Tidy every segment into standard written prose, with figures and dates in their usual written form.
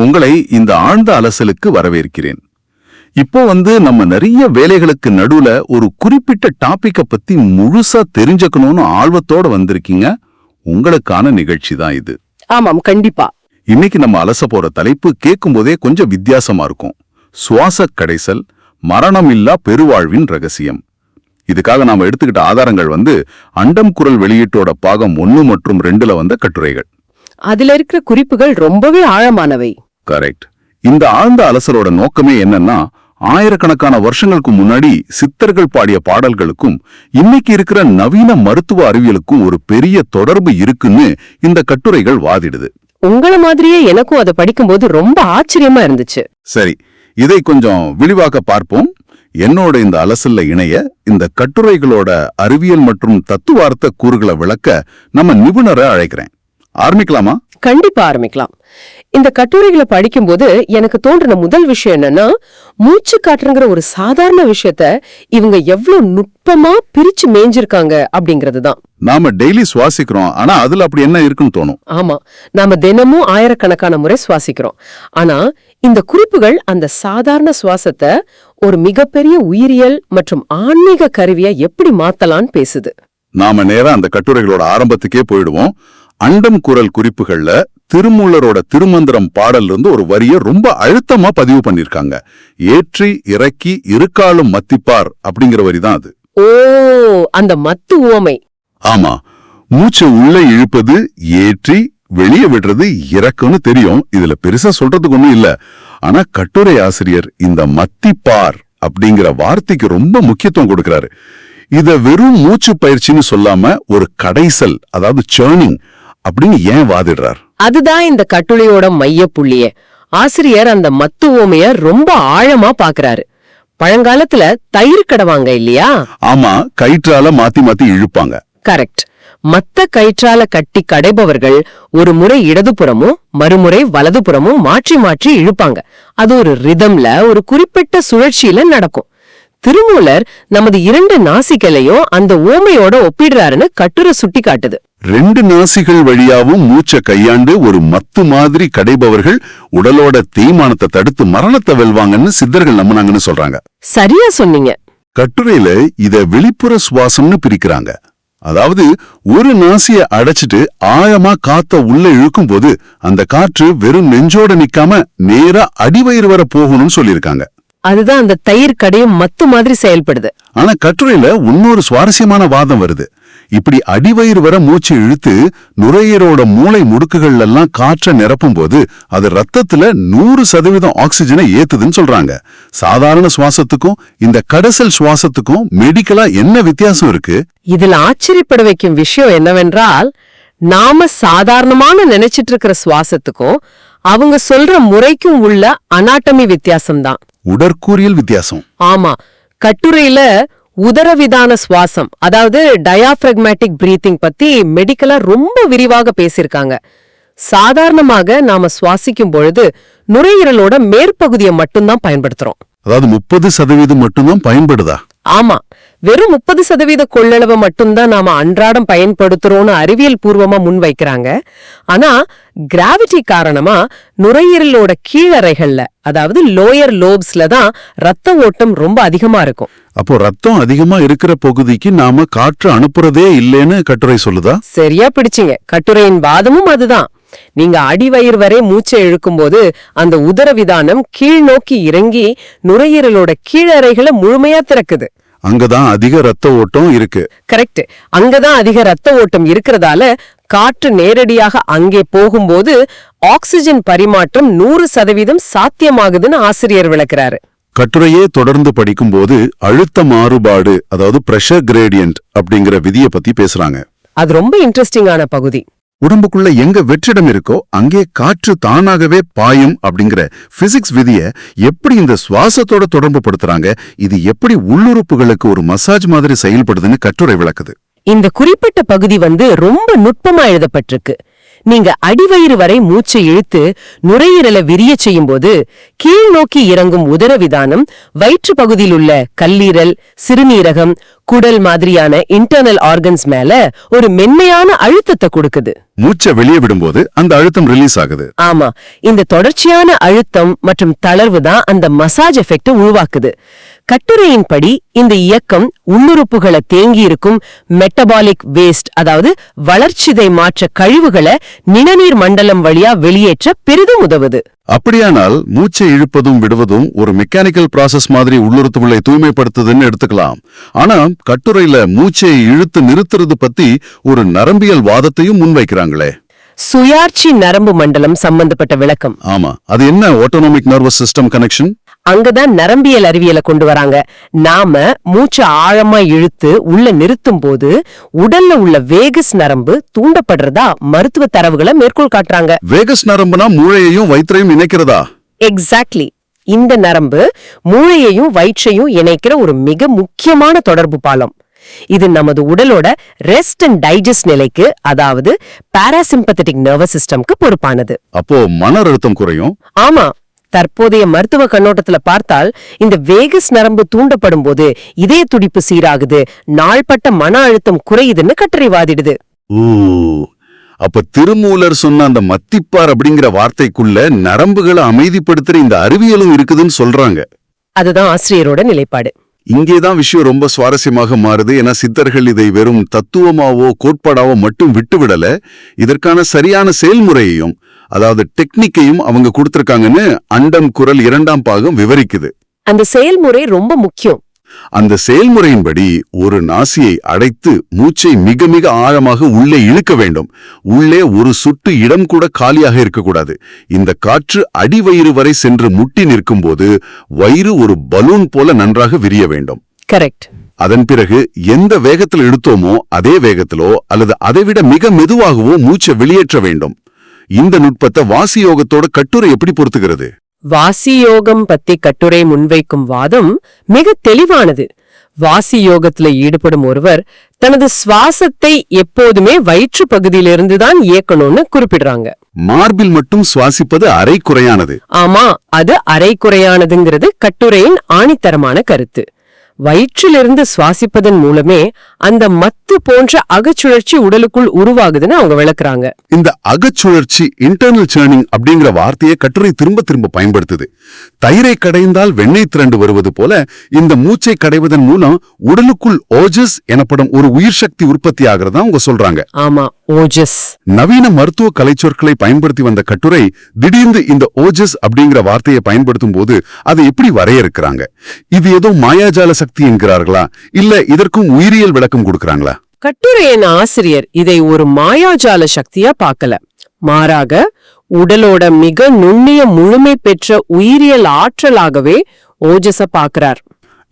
உங்களை இந்த ஆழ்ந்த அலசலுக்கு வரவேற்கிறேன். இப்போ நம்ம நிறைய வேலைகளுக்கு நடுவுல ஒரு குறிப்பிட்ட டாபிக்க பத்தி முழுசா தெரிஞ்சுக்கணும்னு ஆர்வத்தோட வந்திருக்கீங்க. உங்களுக்கான நிகழ்ச்சி தான் இது. ஆமாம், கண்டிப்பா. இன்னைக்கு நம்ம அலச போற தலைப்பு கேட்கும் போதே கொஞ்சம் வித்தியாசமா இருக்கும். சுவாச கடைசல், மரணமில்லா பெருவாழ்வின் ரகசியம். இதுக்காக நாம எடுத்துக்கிட்ட ஆதாரங்கள் அண்டம் குரல் வெளியீட்டோட பாகம் 1 மற்றும் 2ல வந்த கட்டுரைகள். அதுல இருக்கிற குறிப்புகள் ரொம்பவே ஆழமானவை. கரெக்ட். இந்த ஆழ்ந்த அலசலோட நோக்கமே என்னன்னா, ஆயிரக்கணக்கான வருஷங்களுக்கு முன்னாடி சித்தர்கள் பாடிய பாடல்களுக்கும் இன்னைக்கு இருக்கிற நவீன மருத்துவ அறிவியலுக்கும் ஒரு பெரிய தொடர்பு இருக்குன்னு இந்த கட்டுரைகள் வாதிடுது. உங்கள மாதிரியே எனக்கும் அதை படிக்கும்போது ரொம்ப ஆச்சரியமா இருந்துச்சு. சரி, இதை கொஞ்சம் விரிவாக பார்ப்போம். என்னோட இந்த அலசல்ல இணைய இந்த கட்டுரைகளோட அறிவியல் மற்றும் தத்துவார்த்த கூறுகளை விளக்க நம்ம நிபுணரை அழைக்கிறேன். ஆரம்பிக்கலாமா? கண்டிப்பா ஆரம்பிக்கலாம். இந்த கட்டுரைகளை படிக்கும்போது எனக்கு தோன்றின முதல் விஷயம் என்னன்னா, மூச்சு காற்றுங்கிற ஒரு சாதாரண விஷயத்த இவங்க எவ்வளவு நுட்பமா பிரிச்சு மேஞ்சிருக்காங்க அப்படிங்கிறது தான். நாம டெய்லி சுவாசிக்கிறோம், ஆனா அதுல அப்படி என்ன இருக்குன்னு தோணும். ஆமா, நாம தினமும் ஆயிரக்கணக்கான முறை சுவாசிக்கிறோம். ஆனா இந்த குறிப்புகள் அந்த சாதாரண சுவாசத்தை ஒரு மிகப்பெரிய உயிரியல் மற்றும் ஆன்மீக கருவியா எப்படி மாத்தலான்னு பேசுது. நாம நேரா அந்த கட்டுரைகளோட ஆரம்பத்துக்கே போயிடுவோம். அண்டம் குரல் குறிப்புகள்ல திருமூலரோட திருமந்திரம் பாடல்ல இருந்து ஒரு வரிய ரொம்ப அழுத்தமா பதிவு பண்ணிருக்காங்க. ஏற்றி இறக்கி இருக்காலும் மத்திப்பார் அப்படிங்கிற வரிதான் அது. ஓ, அந்த மத்து உவமை. ஆமா, மூச்சை உள்ள இழுப்பது ஏற்றி, வெளியே விடுறது இறக்குன்னு தெரியும். இதுல பெருசா சொல்றதுக்கு ஒண்ணும் இல்ல. ஆனா கட்டுரை ஆசிரியர் இந்த மத்திப்பார் அப்படிங்கிற வார்த்தைக்கு ரொம்ப முக்கியத்துவம் கொடுக்கிறாரு. இத வெறும் மூச்சு பயிற்சின்னு சொல்லாம ஒரு கடைசல், அதாவது சேர்னிங் அப்படின்னு ஏன் வாதிடுறார்? அதுதான் இந்த கட்டுரையோட மைய புள்ளியே. ஆசிரியர் அந்த மத்து உவமைய ரொம்ப ஆழமா பாக்குறாரு. பழங்காலத்துல தயிர் கடவாங்க இல்லையா? ஆமா, கயிற்றால மாத்தி மாத்தி இழுப்பாங்க. கரெக்ட். மத்த கயிற்றால கட்டி கடைபவர்கள் ஒரு முறை இடதுபுறமும் மறுமுறை வலதுபுறமும் மாற்றி மாற்றி இழுப்பாங்க. அது ஒரு ரிதம்ல, ஒரு குறிப்பிட்ட சுழற்சியில நடக்கும். திருமூலர் நமது 2 நாசிகளையும் அந்த ஓமையோட ஒப்பிடுறாருன்னு கட்டுரை சுட்டி காட்டுது. 2 நாசிகள் வழியாவும் மூச்சை கையாண்டு ஒரு மத்து மாதிரி கடைபவர்கள் உடலோட தேய்மானத்தை தடுத்து மரணத்தை வெல்வாங்கன்னு சித்தர்கள் நம்பினாங்கன்னு சொல்றாங்க. சரியா சொன்னீங்க. கட்டுரையில இத வெளிப்புற சுவாசம்னு பிரிக்கிறாங்க. அதாவது ஒரு நாசிய அடைச்சிட்டு ஆழமா காத்த உள்ள இழுக்கும் போது அந்த காற்று வெறும் நெஞ்சோட நிக்காம நேரா அடிவயிறு வர போகணும்னு சொல்லியிருக்காங்க. அதுதான் அந்த தயிர் கடையும் மத்து மாதிரி செயல்படுது. ஆனா கட்டுரையில இன்னொரு சுவாரஸ்யமான வாதம் வருது. இப்படி அடிவயிறு வர மூச்சு இழுத்து நுரையீரலோட மூளை முடுக்குகள் எல்லாம் காற்றை நிரப்பும் போது அது ரத்தத்துல 100% ஆக்சிஜனை ஏத்துதுன்னு சொல்றாங்க. சாதாரண சுவாசத்துக்கும் இந்த கடைசல் சுவாசத்துக்கும் மெடிக்கலா என்ன வித்தியாசம் இருக்கு? இதுல ஆச்சரியப்பட வைக்கும் விஷயம் என்னவென்றால், நாம சாதாரணமான நினைச்சிட்டு இருக்கிற சுவாசத்துக்கும் அவங்க சொல்ற முறைக்கும் உள்ள அனாட்டமி வித்தியாசம்தான். உடற்கூறியல் வித்தியாசம். ஆமா, கட்டுரையில உதரவிதான சுவாசம், அதாவது டயாப்ரக்மேட்டிக் பிரீத்திங் பத்தி மெடிக்கலா ரொம்ப விரிவாக பேசியிருக்காங்க. சாதாரணமாக நாம சுவாசிக்கும் பொழுது நுரையீரலோட மேற்பகுதியை மட்டும்தான் பயன்படுத்துறோம். அதாவது 30% மட்டும்தான் பயன்படுதா? ஆமா, வெறும் 30% கொள்ளளவு மட்டும்தான் நாம அன்றாடம் பயன்படுத்துறோம்னு அறிவியல் பூர்வமா முன்வைக்கிறாங்க. ஆனா கிராவிட்டி காரணமா நுரையீரலோட கீழறைகள்ல, அதாவது லோயர் லோப்ஸ்ல தான் ரத்த ஓட்டம் ரொம்ப அதிகமா இருக்கும். அப்போ ரத்தம் அதிகமா இருக்கிற பகுதிக்கு நாம காற்று அனுப்புறதே இல்லைன்னு கட்டுரை சொல்லுதா? சரியா பிடிச்சிங்க. கட்டுரையின் வாதமும் அதுதான். நீங்க அடிவயிறு வரை மூச்சை இழுக்கும்போது அந்த உதரவிதானம் கீழ் நோக்கி இறங்கி நுரையீரலோட கீழறைகளை முழுமையா திறக்குது. அங்கதான் அதிக ரத்த ஓட்டம் இருக்கு. கரெக்ட். அங்கதான் அதிக ரத்த ஓட்டம் இருக்கிறதால காற்று நேரடியாக அங்கே போகும்போது ஆக்சிஜன் பரிமாற்றம் 100% சாத்தியமாகுதுன்னு ஆசிரியர் விளக்குறாரு. கட்டுரையே தொடர்ந்து படிக்கும்போது அழுத்த மாறுபாடு, அதாவது பிரஷர் கிரேடியன்ட் அப்படிங்கிற விதியை பத்தி பேசுறாங்க. அது ரொம்ப இன்ட்ரெஸ்டிங்கான பகுதி. உடம்புக்குள்ள எங்க வெற்றிடம் இருக்கோ அங்கே காற்று தானாகவே பாயும் அப்படிங்கிற பிசிக்ஸ் விதியை எப்படி இந்த சுவாசத்தோட தொடர்பு படுத்துறாங்க, இது எப்படி உள்ளுறுப்புகளுக்கு ஒரு மசாஜ் மாதிரி செயல்படுதுன்னு கட்டுரை விளக்குது. இந்த குறிப்பிட்ட பகுதி ரொம்ப நுட்பமா எழுதப்பட்டிருக்கு. நீங்க அடிவயிறு வரை மூச்சை இழுத்து நுரையீரலை விரிய செய்யும் போது கீழ் நோக்கி இறங்கும் உதரவிதானம் வயிற்று பகுதியில் உள்ள கல்லீரல், சிறுநீரகம், குடல் மாதிரியான இன்டர்னல் ஆர்கன்ஸ் மேல ஒரு மென்மையான அழுத்தத்தை கொடுக்குது. மூச்சை வெளியே விடும்போது அந்த அழுத்தம் ரிலீஸ் ஆகுது. ஆமா, இந்த தொடர்ச்சியான அழுத்தம் மற்றும் தளர்வு தான் அந்த மசாஜ் எஃபெக்ட் உருவாக்குது. கட்டுரையின்படி இந்த இயக்கம் உள்ளுறுப்புகளை தேங்கி இருக்கும் மெட்டபாலிக் வேஸ்ட், அதாவது வளர்ச்சிதை மாற்ற கழிவுகளை நிணநீர் மண்டலம் வழியா வெளியேற்ற பெரிதும் உதவுது. அப்படியானால் மூச்சை இழுப்பதும் விடுவதும் ஒரு மெக்கானிக்கல் ப்ராசஸ் மாதிரி உள்ளுறுத்துகளை தூய்மைப்படுத்துதுன்னு எடுத்துக்கலாம். ஆனா கட்டுரையில மூச்சை இழுத்து நிறுத்துறது பத்தி ஒரு நரம்பியல் வாதத்தையும் முன்வைக்கிறாங்களே. சுயாட்சி நரம்பு மண்டலம் சம்பந்தப்பட்ட விளக்கம். ஆமா, அது என்ன ஆட்டோனாமிக் நர்வஸ் சிஸ்டம் கனெக்ஷன்? அங்கதான் நரம்பியல் அறிவியலை கொண்டு வராங்க. நாம மூச்சை ஆழமா இழுத்து உள்ள நிறுத்தும் போது உடல்ல உள்ள வேகஸ் நரம்பு தூண்டப்படுறதா மருத்துவ தரவுகளை மேற்கோள் காட்டுறாங்க. வேகஸ் நரம்புனா மூளையையும் வயிற்றையும் இணைக்கிறதா? எக்ஸாக்ட்லி. இந்த நரம்பு மூளையையும் வயிற்றையும் இணைக்கிற ஒரு மிக முக்கியமான தொடர்பு பாலம். இது நமது உடலோட ரெஸ்ட் அண்ட் டைஜஸ்ட் நிலைக்கு, அதாவது பாராசிம்பத்தட்டிக் நர்வஸ் சிஸ்டம்க்கு பொறுப்பானது. அப்போ மன அழுத்தம் குறையும். ஆமா, தற்போதைய மருத்துவ கண்ணோட்டத்துல பார்த்தால் இந்த வேகஸ் நரம்பு தூண்டப்படும் போது இதய துடிப்பு சீராகுது, நாள்பட்ட மன அழுத்தம் குறையுதுன்னு கட்டுரை வாதிடுது. அப்ப திருமூலர் சொன்ன அந்த மத்திப்பார் அப்படிங்கிற வார்த்தைக்குள்ள நரம்புகளை அமைதிப்படுத்துற இந்த அறிவியலும் இருக்குதுன்னு சொல்றாங்க. அதுதான் ஆசிரியரோட நிலைப்பாடு. இங்கேதான் விஷயம் ரொம்ப சுவாரஸ்யமாக மாறுது. ஏன்னா சித்தர்கள் இதை வெறும் தத்துவமாவோ கோட்பாடாவோ மட்டும் விட்டுவிடல, இதற்கான சரியான செயல்முறையையும், அதாவது டெக்னிக்கையும் அவங்க கொடுத்திருக்காங்கன்னு அண்டம் குரல் 2ஆம் பாகம் விவரிக்குது. அந்த செயல்முறை ரொம்ப முக்கியம். அந்த செயல்முறையின்படி ஒரு நாசியை அடைத்து மூச்சை மிக மிக ஆழமாக உள்ளே இழுக்க வேண்டும். உள்ளே ஒரு சொட்டு இடம் கூட காலியாக இருக்கக்கூடாது. இந்த காற்று அடிவயிறு வரை சென்று முட்டி நிற்கும் போது வயிறு ஒரு பலூன் போல நன்றாக விரிய வேண்டும். கரெக்ட். அதன் பிறகு எந்த வேகத்தில் இழுத்தோமோ அதே வேகத்திலோ அல்லது அதைவிட மிக மெதுவாகவோ மூச்சை வெளியேற்ற வேண்டும். இந்த நுட்பத்தை வாசி யோகத்தோட கட்டுரை எப்படி பொறுத்துகிறது? வாசி யோகம் பத்தி கட்டுரை முன்வைக்கும் வாதம் மிக தெளிவானது. வாசி யோகத்துல ஈடுபடும் ஒருவர் தனது சுவாசத்தை எப்போதுமே வயிற்று பகுதியிலிருந்துதான் இயக்கணும்னு குறிப்பிடுறாங்க. மார்பில் மட்டும் சுவாசிப்பது அரை குறையானது. ஆமா, அது அரை குறையானதுங்கிறது கட்டுரையின் ஆணித்தரமான கருத்து. வயிற்றிலிருந்து சுவாசிப்பதன் மூலமே அந்த மத்து போன்ற அகச்சுழற்சி உடலுக்குள் உருவாகுதுன்னு அவங்க விளக்குறாங்க. இந்த அகச்சுழற்சி, இன்டர்னல் சேர்னிங் அப்படிங்கிற வார்த்தையை கட்டுரை திரும்ப திரும்ப பயன்படுத்துது. தயிரை கடைந்தால் வெண்ணெய் திரண்டு வருவது போல இந்த மூச்சை கடைவதன் மூலம் உடலுக்குள் ஓஜஸ் எனப்படும் ஒரு உயிர் சக்தி உற்பத்தி ஆகிறதா அவங்க சொல்றாங்க. ஆமா, ஓஜஸ். நவீன மருத்துவ கலைச்சொற்களை பயன்படுத்தி வந்த கட்டுரை திடீர்னு இந்த ஓஜஸ் அப்படிங்கிற வார்த்தையை பயன்படுத்தும் போது அதை எப்படி வரையறுக்கிறாங்க? இது ஏதோ மாயாஜால சக்தி என்கிறார்களா, இல்ல இதற்கும் உயிரியல் விளக்கம் கொடுக்கறாங்களா? கட்டுரையின் ஆசிரியர் இதை ஒரு மாயாஜால சக்தியா பார்க்கல, மாறாக உடலோட மிக நுண்ணிய முழுமை பெற்ற உயிரியல் ஆற்றலாகவே ஓஜஸ பாக்குறார்.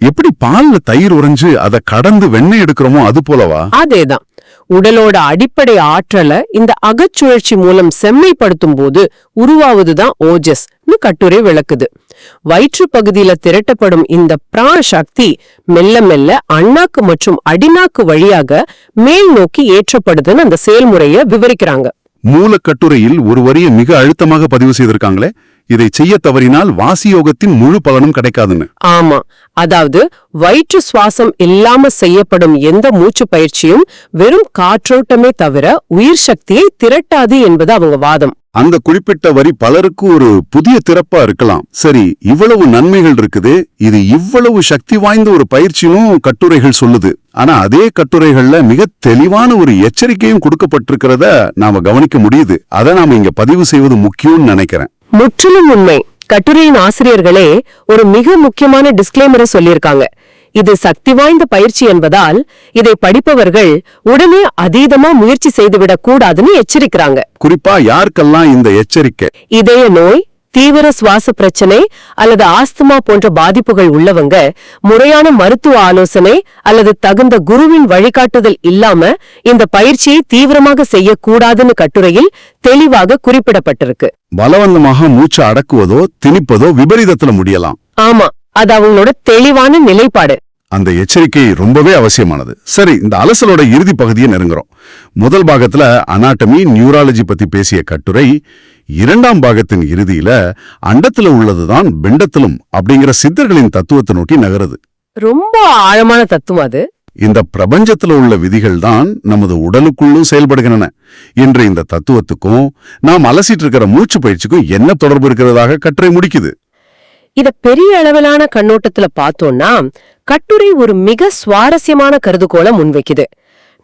எப்படி பால்ல தயிர் உறைஞ்சு அதை கடந்து வெண்ணெய் எடுக்கிறோமோ அது போலவா? அதேதான். உடலோட அடிப்படை ஆற்றலை இந்த அகச்சுழற்சி மூலம் செம்மைப்படுத்தும் போது உருவாவதுதான் ஓஜஸ் கட்டுரை விளக்குது. வயிற்று பகுதியில திரட்டப்படும் இந்த பிராண சக்தி மெல்ல மெல்ல அண்ணாக்கு மற்றும் அடிநாக்கு வழியாக மேல் நோக்கி ஏற்றப்படுதுன்னு அந்த செயல்முறைய விவரிக்கிறாங்க. மூலக்கட்டுரையில் ஒரு வரியை மிக அழுத்தமாக பதிவு செய்திருக்காங்களே, இதை செய்ய தவறினால் வாசியோகத்தின் முழு பலனும் கிடைக்காதுன்னு. ஆமா, அதாவது வயிற்று சுவாசம் இல்லாம செய்யப்படும் எந்த மூச்சு பயிற்சியும் வெறும் காற்றோட்டமே தவிர உயிர் சக்தியை திரட்டாது என்பது அவங்க வாதம். அந்த குறிப்பிட்ட வரி பலருக்கு ஒரு புதிய திறப்பா இருக்கலாம். சரி, இவ்வளவு நன்மைகள் இருக்குது, இது இவ்வளவு சக்தி வாய்ந்த ஒரு பயிற்சியும் கட்டுரைகள் சொல்லுது. ஆனா அதே கட்டுரைகள்ல மிக தெளிவான ஒரு எச்சரிக்கையும் கொடுக்கப்பட்டிருக்கிறத நாம கவனிக்க முடியுது. அதை நாம இங்க பதிவு செய்வது முக்கியம்னு நினைக்கிறேன். முற்றிலும் உண்மை. கட்டுரையின் ஆசிரியர்களே ஒரு மிக முக்கியமான டிஸ்க்ளைமரை சொல்லியிருக்காங்க. இது சக்தி வாய்ந்த பயிற்சி என்பதால் இதை படிப்பவர்கள் உடனே அதீதமா முயற்சி செய்துவிடக் கூடாதுன்னு எச்சரிக்கிறாங்க. குறிப்பா யாருக்கெல்லாம் இந்த எச்சரிக்கை? இதய நோய், தீவிர சுவாச பிரச்சனை அல்லது ஆஸ்துமா போன்ற பாதிப்புகள் உள்ளவங்க முறையான மருத்துவ ஆலோசனை அல்லது தகுந்த குருவின் வழிகாட்டுதல் இல்லாம இந்த பயிற்சியை தீவிரமாக செய்யக்கூடாதுன்னு கட்டுரையில் தெளிவாக குறிப்பிடப்பட்டிருக்கு. பலவந்தமாக மூச்சு அடக்குவதோ திணிப்பதோ விபரீதத்துல முடியலாம். ஆமா, அது அவங்களோட தெளிவான நிலைப்பாடு. அந்த எச்சரிக்கை ரொம்பவே அவசியமானது. சரி, இந்த அலசலோட இறுதி பகுதியை நெருங்குறோம். முதல் பாகத்துல அனாட்டமி, நியூராலஜி பத்தி பேசிய கட்டுரை 2ஆம் பாகத்தின் இறுதியில அண்டத்துல உள்ளதுதான் பிண்டத்திலும் அப்படிங்கிற சித்தர்களின் தத்துவத்தை நோக்கி நகருது. ரொம்ப ஆழமான தத்துவம் அது. இந்த பிரபஞ்சத்துல உள்ள விதிகள் தான் நமது உடலுக்குள்ளும் செயல்படுகின்றன என்ற இந்த தத்துவத்துக்கும் நாம் அலசிட்டு இருக்கிற மூச்சு பயிற்சிக்கும் என்ன தொடர்பு இருக்கிறதாக கட்டுரை முடிக்குது. இத பெரிய அளவிலான கண்ணோட்டத்துல பார்த்தோம்னா கட்டுரை ஒரு மிக சுவாரஸ்யமான கருதுகோளை முன்வைக்குது.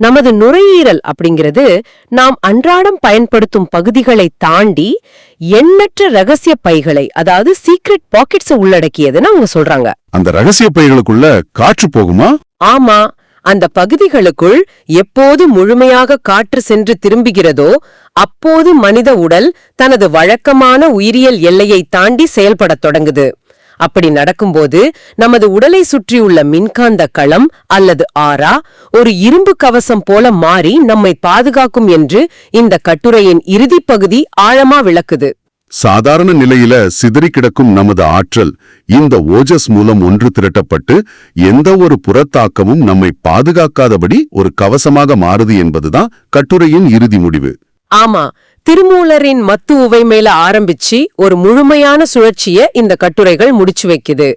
நமது நுரையீரல் அப்படிங்கிறது நாம் அன்றாடம் பயன்படுத்தும் பகுதிகளை தாண்டி எண்ணற்ற ரகசிய பைகளை, அதாவது சீக்ரெட் பாக்கெட்ஸ் உள்ளடக்கியதுன்னு அவங்க சொல்றாங்க. அந்த ரகசிய பைகளுக்குள்ள காற்று போகுமா? ஆமா, அந்த பகுதிகளுக்குள் எப்போது முழுமையாக காற்று சென்று திரும்புகிறதோ அப்போது மனித உடல் தனது வழக்கமான உயிரியல் எல்லையை தாண்டி செயல்படத் தொடங்குது. அப்படி நடக்கும்போது நமது உடலை சுற்றியுள்ள மின்காந்த களம் அல்லது ஆரா ஒரு இரும்பு கவசம் போல மாறி நம்மை பாதுகாக்கும் என்று இந்த கட்டுரையின் இறுதிப் பகுதி ஆழமா விளக்குது. சாதாரண நிலையில சிதறி கிடக்கும் நமது ஆற்றல் இந்த ஓஜஸ் மூலம் ஒன்று திரட்டப்பட்டு எந்த ஒரு புறத்தாக்கமும் நம்மை பாதுகாக்காதபடி ஒரு கவசமாக மாறுது என்பதுதான் கட்டுரையின் இறுதி முடிவு. ஆமா, திருமூலரின் மத்து உவை மேல ஆரம்பிச்சு ஒரு முழுமையான சுழற்சிய இந்த கட்டுரைகள் முடிச்சு வைக்குது.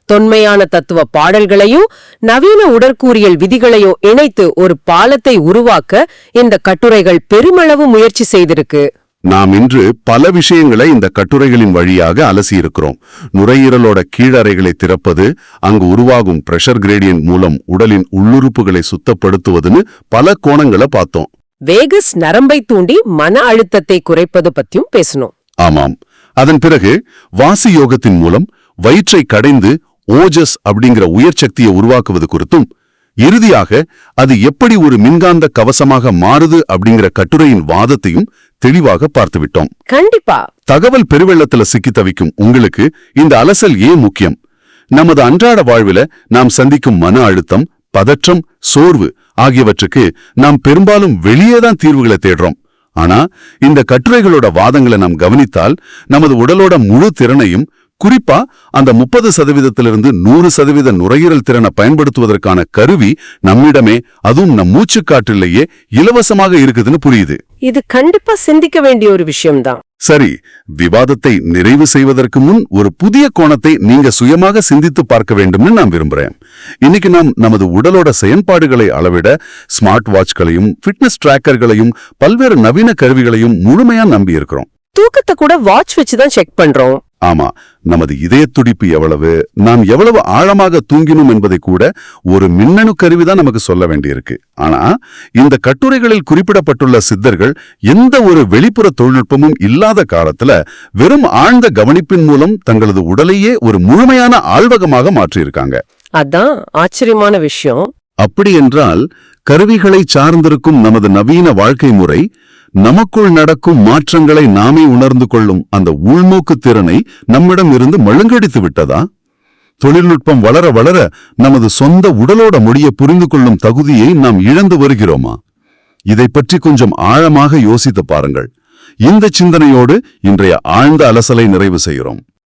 தொன்மையான தத்துவ பாடல்களையும் நவீன உடற்கூறியல் விதிகளையும் இணைத்து ஒரு பாலத்தை உருவாக்க இந்த கட்டுரைகள் பெருமளவு முயற்சி செய்திருக்கு. நாம் இன்று பல விஷயங்களை இந்த கட்டுரைகளின் வழியாக அலசியிருக்கிறோம். நுரையீரலோட கீழறைகளை திறப்பது, அங்கு உருவாகும் பிரஷர் கிரேடியன்ட் மூலம் உடலின் உள்ளுறுப்புகளை சுத்தப்படுத்துவதுன்னு பல கோணங்களை பார்த்தோம். வேகஸ் நரம்பை தூண்டி மன அழுத்தத்தை குறைப்பது பத்தியும் பேசணும். ஆமாம். அதன் பிறகு வாசி யோகத்தின் மூலம் வயிற்றை கடைந்து ஓஜஸ் அப்படிங்கிற உயர் சக்தியை உருவாக்குவது குறித்தும், இறுதியாக அது எப்படி ஒரு மின்காந்த கவசமாக மாறுது அப்படிங்கிற கட்டுரையின் வாதத்தையும் தெளிவாக பார்த்துவிட்டோம். கண்டிப்பா. தகவல் பெருவெள்ளத்துல சிக்கி தவிக்கும் உங்களுக்கு இந்த அலசல் ஏன் முக்கியம்? நமது அன்றாட வாழ்வில நாம் சந்திக்கும் மன அழுத்தம், பதற்றம், சோர்வு ஆகியவற்றுக்கு நாம் பெரும்பாலும் வெளியேதான் தீர்வுகளை தேடுறோம். ஆனா இந்த கட்டுரைகளோட வாதங்களை நாம் கவனித்தால் நமது உடலோட முழு திறனையும், குறிப்பா அந்த 30% 100% நுரையீரல் திறனை பயன்படுத்துவதற்கான கருவி நம்மிடமே, அதுவும் நம் மூச்சுக்காற்றிலேயே இலவசமாக இருக்குதுன்னு புரியுது. இது கண்டிப்பா சிந்திக்க வேண்டிய ஒரு விஷயம்தான். சரி, விவாதத்தை நிறைவு செய்வதற்கு முன் ஒரு புதிய கோணத்தை நீங்க சுயமாக சிந்தித்து பார்க்க வேண்டும்னு நான் விரும்புறேன். இன்னைக்கு நாம் நமது உடலோட செயல்பாடுகளை அளவிட ஸ்மார்ட் வாட்ச்களையும் ஃபிட்னஸ் டிராக்கர்களையும் பல்வேறு நவீன கருவிகளையும் முழுமையா நம்பி இருக்கிறோம். தூக்கத்தை கூட வாட்ச் வச்சுதான் செக் பண்றோம். ஆமா, நமது இதய துடிப்பு எவ்வளவு, நாம் எவ்வளவு ஆழமாக தூங்கினோம் என்பதை கூட ஒரு மின்னணு கருவிதான் நமக்கு சொல்ல வேண்டியிருக்கு. ஆனா இந்த கட்டுரைகளில் குறிப்பிடப்பட்டுள்ள சித்தர்கள் எந்த ஒரு வெளிப்புற தொழில்நுட்பமும் இல்லாத காலத்துல வெறும் ஆழ்ந்த கவனிப்பின் மூலம் தங்களது உடலையே ஒரு முழுமையான ஆழ்வகமாக மாற்றியிருக்காங்க. அதான் ஆச்சரியமான விஷயம். அப்படி என்றால் கருவிகளை சார்ந்திருக்கும் நமது நவீன வாழ்க்கை முறை நமக்குள் நடக்கும் மாற்றங்களை நாமே உணர்ந்து கொள்ளும் அந்த உள்நோக்கு திறனை நம்மிடம் இருந்து மழுங்கடித்து விட்டதா? தொழில்நுட்பம் வளர வளர நமது சொந்த உடலோட மொழியை புரிந்து கொள்ளும் தகுதியை நாம் இழந்து வருகிறோமா? இதை பற்றி கொஞ்சம் ஆழமாக யோசித்து பாருங்கள். இந்த சிந்தனையோடு இன்றைய ஆழ்ந்த அலசலை நிறைவு செய்கிறோம்.